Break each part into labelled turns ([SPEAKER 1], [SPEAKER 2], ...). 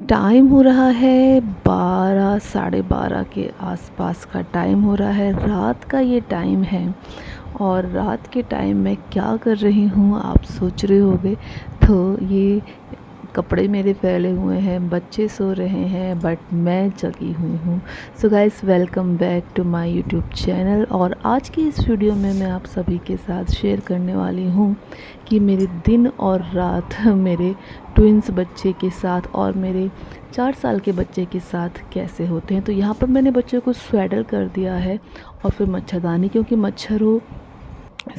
[SPEAKER 1] Time हो रहा है 12 साढ़े 12 के आसपास का टाइम हो रहा है। रात का ये टाइम है और रात के टाइम मैं क्या कर रही हूँ आप सोच रहे होंगे। तो ये कपड़े मेरे फैले हुए हैं, बच्चे सो रहे हैं, बट मैं जगी हुई हूँ। So guys, welcome back to my YouTube channel. और आज की इस वीडियो में मैं आप सभी के साथ शेयर करने वाली हूँ कि मेरे दिन और रात मेरे ट्विंस बच्चे के साथ और मेरे 4 साल के बच्चे के साथ कैसे होते हैं। तो यहाँ पर मैंने बच्चों को स्वेडल कर दिया है और फिर मच्छरदानी, क्योंकि मच्छरों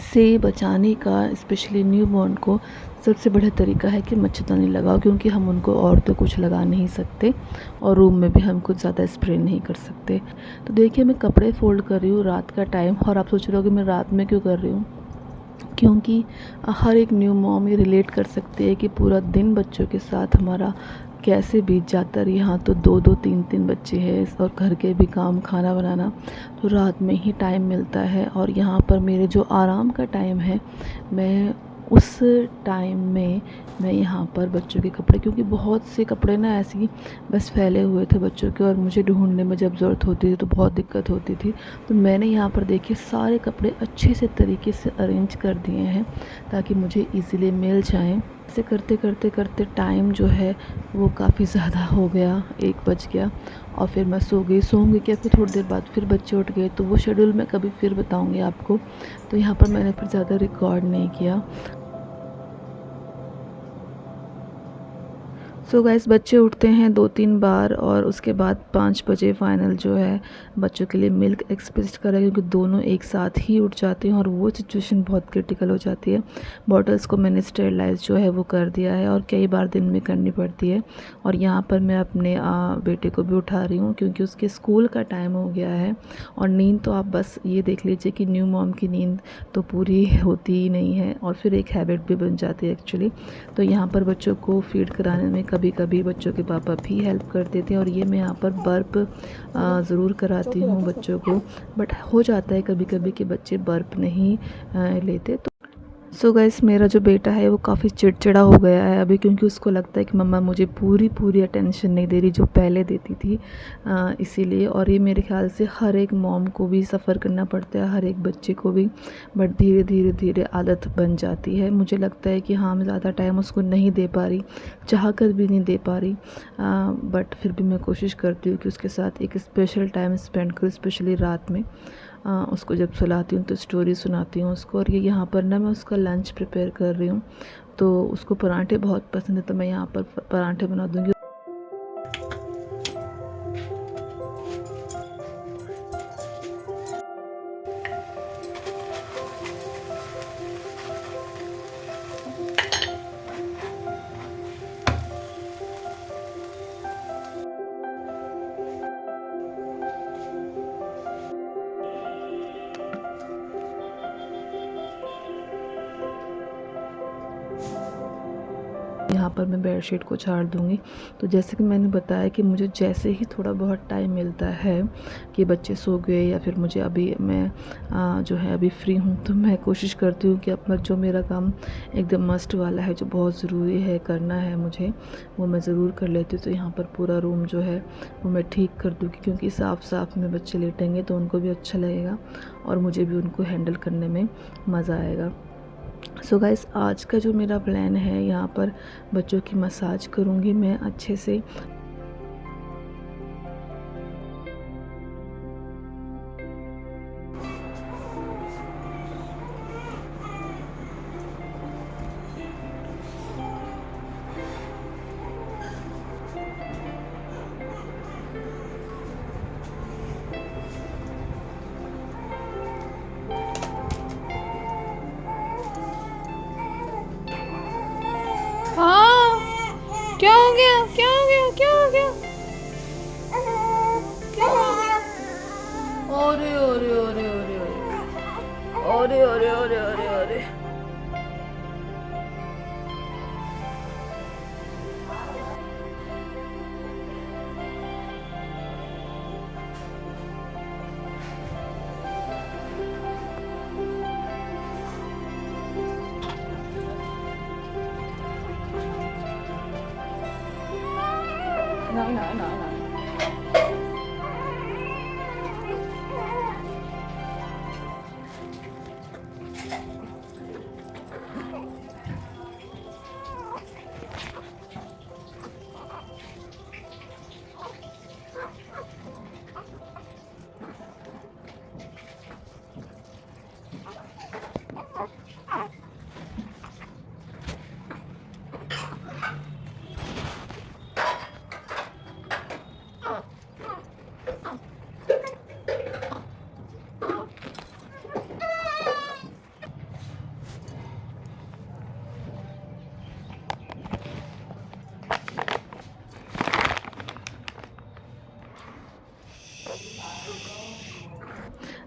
[SPEAKER 1] से बचाने का स्पेशली न्यू बॉर्न को सबसे बड़ा तरीका है कि मच्छरदानी लगाओ, क्योंकि हम उनको और तो कुछ लगा नहीं सकते और रूम में भी हम कुछ ज़्यादा स्प्रे नहीं कर सकते। तो देखिए, मैं कपड़े फोल्ड कर रही हूँ रात का टाइम। और आप सोच रहे हो कि मैं रात में क्यों कर रही हूँ, क्योंकि हर एक न्यू मॉम ये रिलेट कर सकते हैं कि पूरा दिन बच्चों के साथ हमारा कैसे बीत जाता है। यहाँ तो दो दो तीन तीन बच्चे हैं और घर के भी काम, खाना बनाना, तो रात में ही टाइम मिलता है। और यहाँ पर मेरे जो आराम का टाइम है, मैं उस टाइम में मैं यहाँ पर बच्चों के कपड़े, क्योंकि बहुत से कपड़े ना ऐसे ही बस फैले हुए थे बच्चों के, और मुझे ढूंढने में जब ज़रूरत होती थी तो बहुत दिक्कत होती थी। तो मैंने यहाँ पर देखिए सारे कपड़े अच्छे से तरीके से अरेंज कर दिए हैं ताकि मुझे इजीली मिल जाएं। ऐसे करते करते करते टाइम जो है वो काफ़ी ज़्यादा हो गया, 1 बज गया और फिर मैं सोऊंगी क्या, फिर थोड़ी देर बाद फिर बच्चे उठ गए। तो वो शेड्यूल मैं कभी फिर बताऊंगी आपको। तो यहाँ पर मैंने फिर ज़्यादा रिकॉर्ड नहीं किया। सो गाइस, बच्चे उठते हैं 2-3 बार और उसके बाद 5 बजे फाइनल जो है बच्चों के लिए मिल्क एक्सपेक्ट करा, क्योंकि दोनों एक साथ ही उठ जाते हैं और वो सिचुएशन बहुत क्रिटिकल हो जाती है। बॉटल्स को मैंने स्टेरलाइज जो है वो कर दिया है और कई बार दिन में करनी पड़ती है। और यहाँ पर मैं अपने बेटे को भी उठा रही हूँ, क्योंकि उसके स्कूल का टाइम हो गया है। और नींद तो आप बस ये देख लीजिए कि न्यू मॉम की नींद तो पूरी होती ही नहीं है और फिर एक हैबिट भी बन जाती है एक्चुअली। तो यहाँ पर बच्चों को फीड कराने में कभी कभी बच्चों के पापा भी हेल्प कर देते हैं। और ये मैं यहाँ पर बर्प ज़रूर कराती हूँ बच्चों को, बट हो जाता है कभी कभी कि बच्चे बर्प नहीं लेते। तो सो गाइस, मेरा जो बेटा है वो काफ़ी चिड़चिड़ा हो गया है अभी, क्योंकि उसको लगता है कि मम्मा मुझे पूरी पूरी अटेंशन नहीं दे रही जो पहले देती थी। इसीलिए, और ये मेरे ख्याल से हर एक मॉम को भी सफ़र करना पड़ता है, हर एक बच्चे को भी। बट धीरे धीरे धीरे आदत बन जाती है। मुझे लगता है कि हाँ, मैं ज़्यादा टाइम उसको नहीं दे पा रही, चाह कर भी नहीं दे पा रही, बट फिर भी मैं कोशिश करती हूँ कि उसके साथ एक स्पेशल टाइम स्पेंड करूँ, स्पेशली रात में। उसको जब सुलाती हूँ तो स्टोरी सुनाती हूँ उसको। और ये यहाँ पर ना मैं उसका लंच प्रिपेयर कर रही हूँ। तो उसको पराठे बहुत पसंद है, तो मैं यहाँ पर पराठे बना दूँगी। यहाँ पर मैं बेडशीट को झाड़ दूँगी। तो जैसे कि मैंने बताया कि मुझे जैसे ही थोड़ा बहुत टाइम मिलता है कि बच्चे सो गए या फिर मुझे अभी मैं जो है अभी फ्री हूँ, तो मैं कोशिश करती हूँ कि अपना जो मेरा काम एकदम मस्ट वाला है, जो बहुत ज़रूरी है करना है मुझे, वो मैं ज़रूर कर लेती हूँ। तो यहाँ पर पूरा रूम जो है वो मैं ठीक कर दूँगी, क्योंकि साफ़ साफ़ में बच्चे लेटेंगे तो उनको भी अच्छा लगेगा और मुझे भी उनको हैंडल करने में मज़ा आएगा। सो गाइस, आज का जो मेरा प्लान है, यहाँ पर बच्चों की मसाज करूँगी मैं अच्छे से।
[SPEAKER 2] हाँ, क्या हो गया, क्या हो गया, क्या हो गया, क्या हो गया? अरे अरे अरे अरे अरे अरे अरे अरे अरे अरे। नहीं नहीं नहीं नहीं।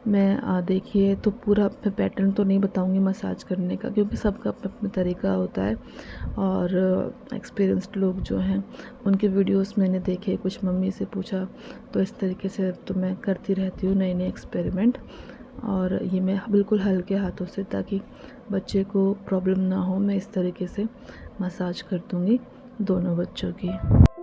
[SPEAKER 1] मैं देखिए तो पूरा पैटर्न तो नहीं बताऊंगी मसाज करने का, क्योंकि सबका अपना अपना तरीका होता है। और एक्सपीरियंस्ड लोग जो हैं उनके वीडियोस मैंने देखे, कुछ मम्मी से पूछा, तो इस तरीके से तो मैं करती रहती हूँ नए नए एक्सपेरिमेंट। और ये मैं बिल्कुल हल्के हाथों से, ताकि बच्चे को प्रॉब्लम ना हो, मैं इस तरीके से मसाज कर दूँगी दोनों बच्चों की।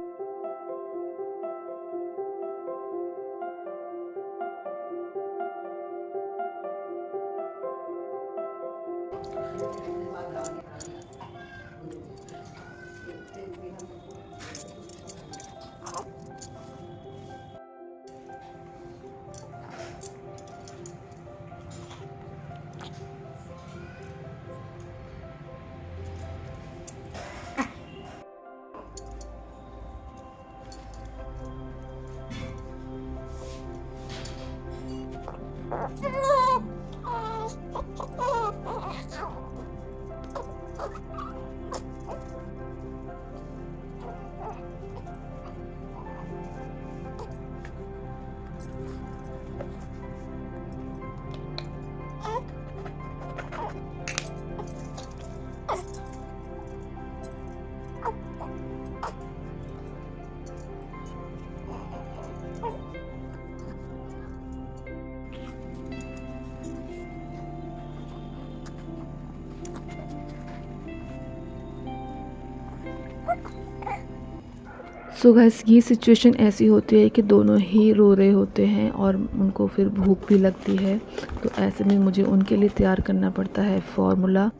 [SPEAKER 1] सो गाइस, ये सिचुएशन ऐसी होती है कि दोनों ही रो रहे होते हैं और उनको फिर भूख भी लगती है, तो ऐसे में मुझे उनके लिए तैयार करना पड़ता है फॉर्मूला।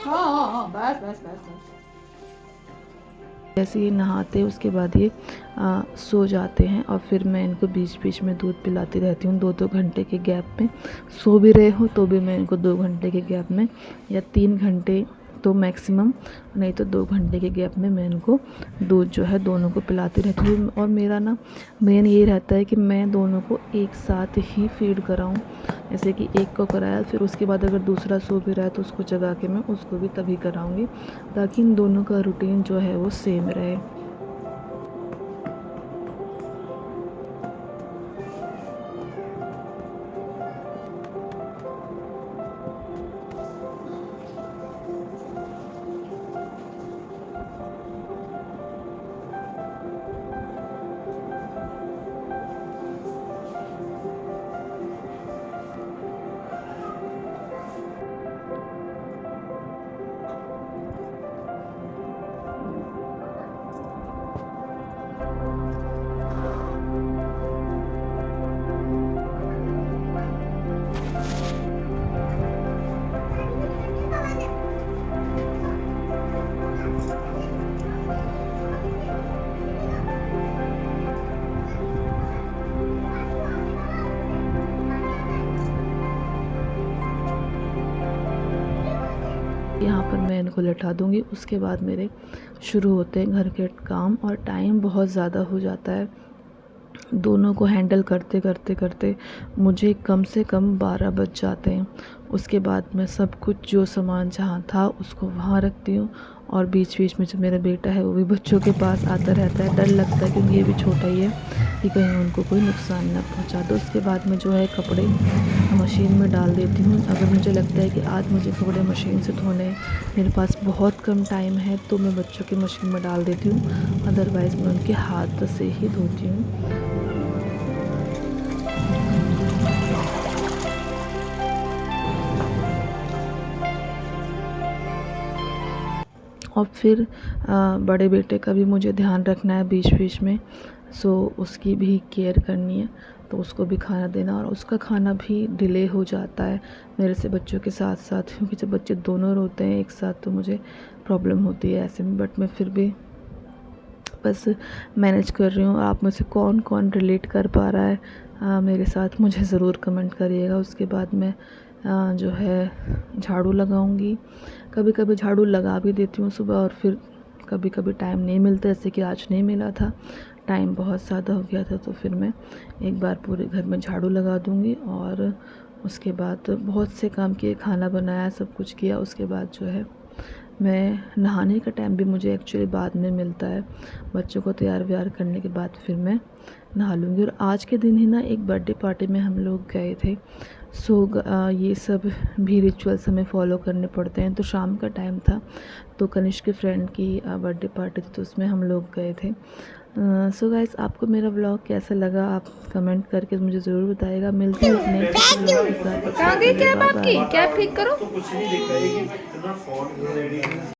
[SPEAKER 2] हाँ बस बस बस बस।
[SPEAKER 1] जैसे ये नहाते उसके बाद ये सो जाते हैं, और फिर मैं इनको बीच बीच में दूध पिलाती रहती हूँ 2-2 घंटे के गैप में। सो भी रहे हो तो भी मैं इनको 2 घंटे के गैप में, या 3 घंटे तो मैक्सिमम, नहीं तो 2 घंटे के गैप में मैं इनको दूध जो है दोनों को पिलाती रहती हूँ। और मेरा ना मेन ये रहता है कि मैं दोनों को एक साथ ही फीड कराऊँ। जैसे कि एक को कराया, फिर उसके बाद अगर दूसरा सो भी रहा है तो उसको जगा के मैं उसको भी तभी कराऊँगी, ताकि इन दोनों का रूटीन जो है वो सेम रहे। यहाँ पर मैं इनको लिटा दूँगी। उसके बाद मेरे शुरू होते हैं घर के काम, और टाइम बहुत ज़्यादा हो जाता है। दोनों को हैंडल करते करते करते मुझे कम से कम 12 बज जाते हैं। उसके बाद मैं सब कुछ जो सामान जहाँ था उसको वहाँ रखती हूँ, और बीच बीच में जो मेरा बेटा है वो भी बच्चों के पास आता रहता है। डर लगता है क्योंकि ये भी छोटा ही है कि कहीं उनको कोई नुकसान ना पहुंचा दो। उसके बाद में जो है कपड़े मशीन में डाल देती हूँ। अगर मुझे लगता है कि आज मुझे कपड़े मशीन से धोने हैं, मेरे पास बहुत कम टाइम है, तो मैं बच्चों की मशीन में डाल देती हूँ, अदरवाइज़ मैं उनके हाथ से ही धोती हूँ। और फिर बड़े बेटे का भी मुझे ध्यान रखना है बीच बीच में, सो उसकी भी केयर करनी है, तो उसको भी खाना देना, और उसका खाना भी डिले हो जाता है मेरे से बच्चों के साथ साथ, क्योंकि जब बच्चे दोनों रोते हैं एक साथ तो मुझे प्रॉब्लम होती है ऐसे में। बट मैं फिर भी बस मैनेज कर रही हूँ। आप में से कौन कौन रिलेट कर पा रहा है मेरे साथ, मुझे ज़रूर कमेंट करिएगा। उसके बाद मैं जो है झाड़ू लगाऊंगी। कभी कभी झाड़ू लगा भी देती हूँ सुबह, और फिर कभी कभी टाइम नहीं मिलता, जैसे कि आज नहीं मिला था, टाइम बहुत ज़्यादा हो गया था, तो फिर मैं एक बार पूरे घर में झाड़ू लगा दूँगी। और उसके बाद बहुत से काम किए, खाना बनाया, सब कुछ किया। उसके बाद जो है मैं नहाने का टाइम भी मुझे एक्चुअली बाद में मिलता है, बच्चों को तैयार व्यार करने के बाद फिर मैं नहा लूँगी। और आज के दिन ही ना एक बर्थडे पार्टी में हम लोग गए थे, सो ये सब भी रिचुअल्स हमें फॉलो करने पड़ते हैं। तो शाम का टाइम था, तो कनिष्क के फ्रेंड की बर्थडे पार्टी थी, तो उसमें हम लोग गए थे। सो गाइस, आपको मेरा व्लॉग कैसा लगा आप कमेंट करके मुझे ज़रूर बताइएगा। मिलती हूँ एक नेक्स्ट व्लॉग के साथ।
[SPEAKER 2] कहाँ गई कैप
[SPEAKER 1] बाय
[SPEAKER 2] आपकी?
[SPEAKER 1] बाय।
[SPEAKER 2] कैप ठीक करो।